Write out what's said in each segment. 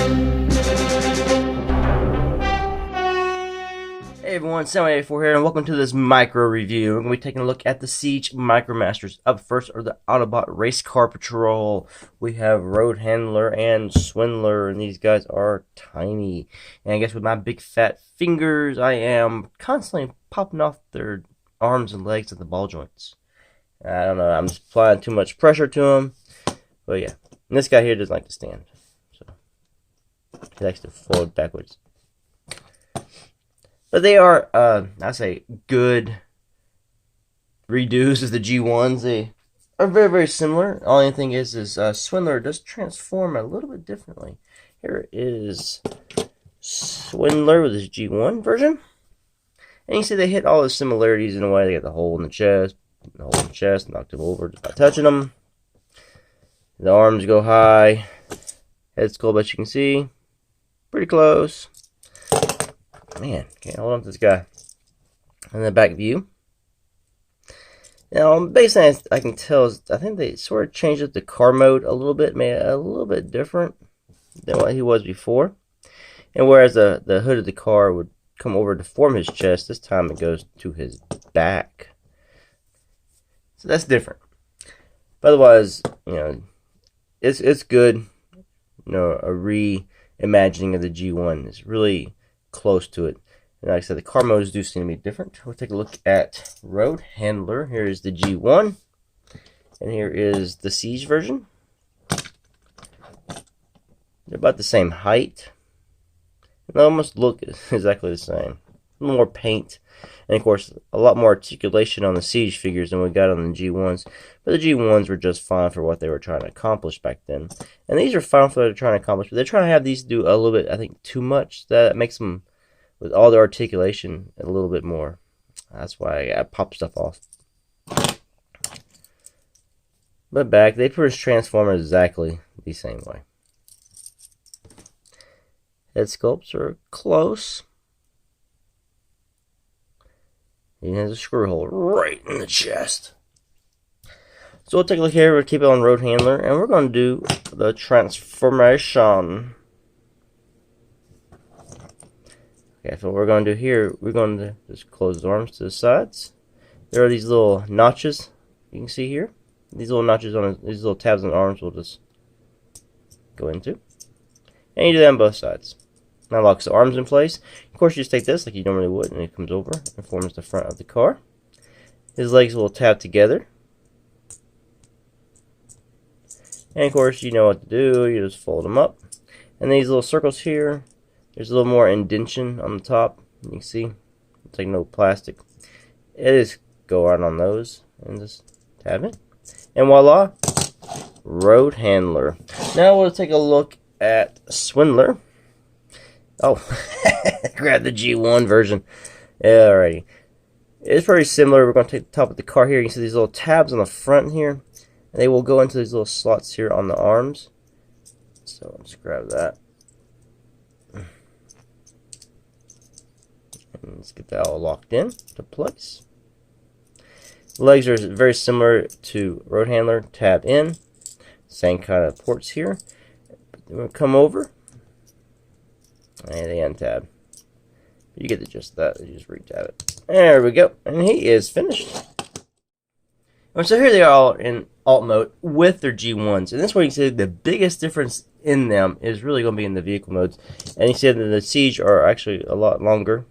Hey everyone, Sam84 here, and welcome to this micro review. We're going to be taking a look at the Siege Micromasters. Up first are the Autobot Race Car Patrol. We have Road Handler and Swindler, and these guys are tiny. And I guess with my big fat fingers, I am constantly popping off their arms and legs at the ball joints. I don't know, I'm just applying too much pressure to them. But yeah, and this guy here doesn't like to stand. So he likes to fold backwards. But they are, I say, good redos of the G1s. They are very, very similar. The only thing is Swindler does transform a little bit differently. Here is Swindler with his G1 version. And you see they hit all the similarities in a way. They got the hole in the chest, knocked him over just by touching him. The arms go high. Head sculpt, as you can see. Pretty close. Man, can't hold on to this guy. And the back view. Now, basically, I can tell, I think they sort of changed up the car mode a little bit, made it a little bit different than what he was before. And whereas the hood of the car would come over to form his chest, this time it goes to his back. So that's different. But otherwise, you know, it's good. You know, a reimagining of the G1 is really close to it. And like I said, the car modes do seem to be different. We'll take a look at Road Handler. Here is the G1, and here is the Siege version. They're about the same height. They almost look exactly the same. A little more paint, and of course, a lot more articulation on the Siege figures than we got on the G1s. But the G1s were just fine for what they were trying to accomplish back then. And these are fine for what they're trying to accomplish, but they're trying to have these do a little bit, I think, too much. That makes them, with all the articulation, a little bit more. That's why I pop stuff off. But back, they pretty much transform exactly the same way. Head sculpts are close. He has a screw hole right in the chest. So we'll take a look here. We'll keep it on Road Handler, and we're going to do the transformation. Okay, so what we're going to do here, we're going to just close his arms to the sides. There are these little notches you can see here. These little notches on these little tabs on the arms will just go into. And you do that on both sides. Now locks the arms in place. Of course, you just take this like you normally would, and it comes over and forms the front of the car. His legs will tap together. And of course, you know what to do. You just fold them up. And these little circles here, there's a little more indentation on the top. You can see, it's like no plastic. It is go right on those and just tab it. And voila, Road Handler. Now we'll take a look at Swindler. Oh, grab the G1 version. Alrighty. It's pretty similar. We're going to take the top of the car here. You can see these little tabs on the front here. And they will go into these little slots here on the arms. So let's grab that. And let's get that all locked in to place. Legs are very similar to Road Handler. Tab in. Same kind of ports here. Then we'll come over. And they untab. You get the gist of that. You just re-tab it. There we go. And he is finished. And so here they are all in alt mode with their G1s. And this way you can see the biggest difference in them is really going to be in the vehicle modes. And you see that the Siege are actually a lot longer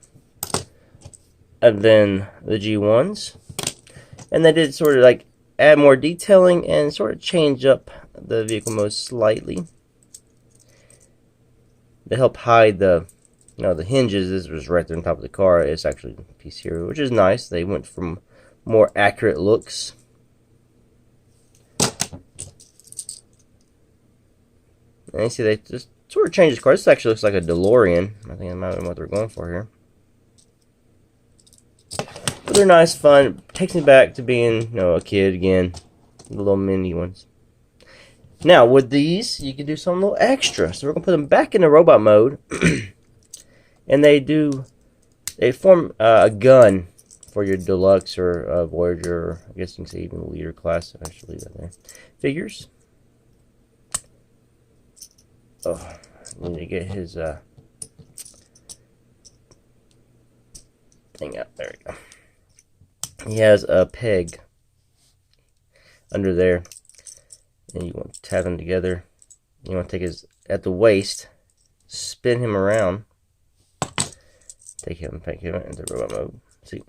than the G1s. And they did sort of like add more detailing and sort of change up the vehicle modes slightly. To help hide the, you know, the hinges. This was right there on top of the car. It's actually a piece here, which is nice. They went from more accurate looks. And you see they just sort of changed the car. This actually looks like a DeLorean. I think that might be what they're going for here. But they're nice, fun. Takes me back to being, you know, a kid again. The little mini ones. Now, with these, you can do something a little extra. So we're going to put them back in the robot mode. And they form a gun for your Deluxe or Voyager, or I guess you can say even the Leader class. I should leave that there. Figures. Oh, Need to get his thing out. There we go. He has a peg under there, and you want to tap them together. You want to take his at the waist, spin him around, take him into robot mode. See,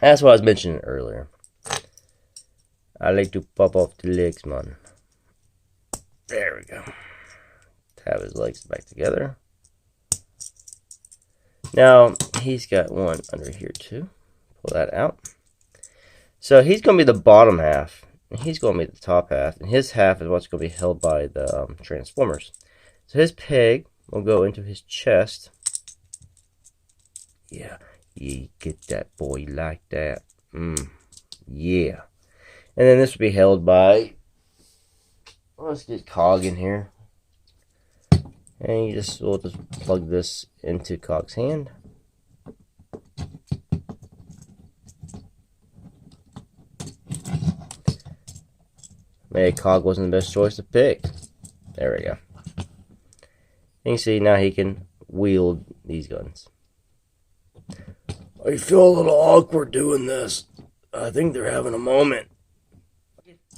that's what I was mentioning earlier. I like to pop off the legs, man. There we go. Tap his legs back together. Now he's got one under here too. Pull that out. So he's going to be the bottom half, and he's going to be the top half, and his half is what's going to be held by the Transformers. So his peg will go into his chest. Yeah, you get that, boy, like that. Yeah. And then this will be held by, let's get Cog in here. And we'll just plug this into Cog's hand. Maybe Cog wasn't the best choice to pick. There we go. You can see now he can wield these guns. I feel a little awkward doing this. I think they're having a moment.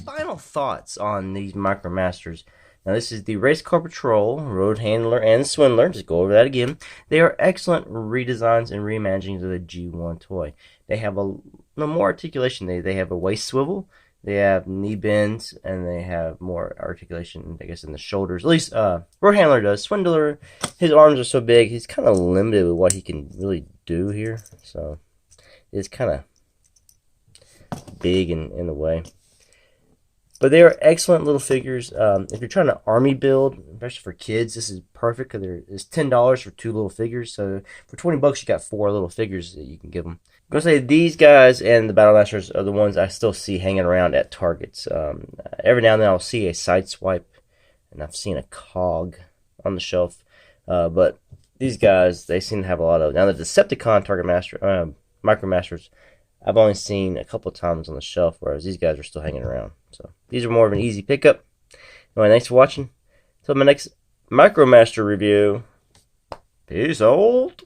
Final thoughts on these Micromasters. Now this is the Race Car Patrol, Road Handler, and Swindler. Just go over that again. They are excellent redesigns and reimaginings of the G1 toy. They have a more articulation. They have a waist swivel. They have knee bends, and they have more articulation, I guess, in the shoulders. At least Road Handler does. Swindler, his arms are so big, he's kind of limited with what he can really do here. So it's kind of big in the way. But they are excellent little figures. If you're trying to army build, especially for kids, this is perfect because it's $10 for 2 little figures. So for $20, you got 4 little figures that you can give them. I'm gonna say these guys and the Battle Masters are the ones I still see hanging around at Targets. Every now and then I'll see a Sideswipe, and I've seen a Cog on the shelf. But these guys, they seem to have a lot of. Now the Decepticon Micromasters, I've only seen a couple times on the shelf, whereas these guys are still hanging around. So these are more of an easy pickup. Anyway, thanks for watching. Until my next Micromaster review. Peace out.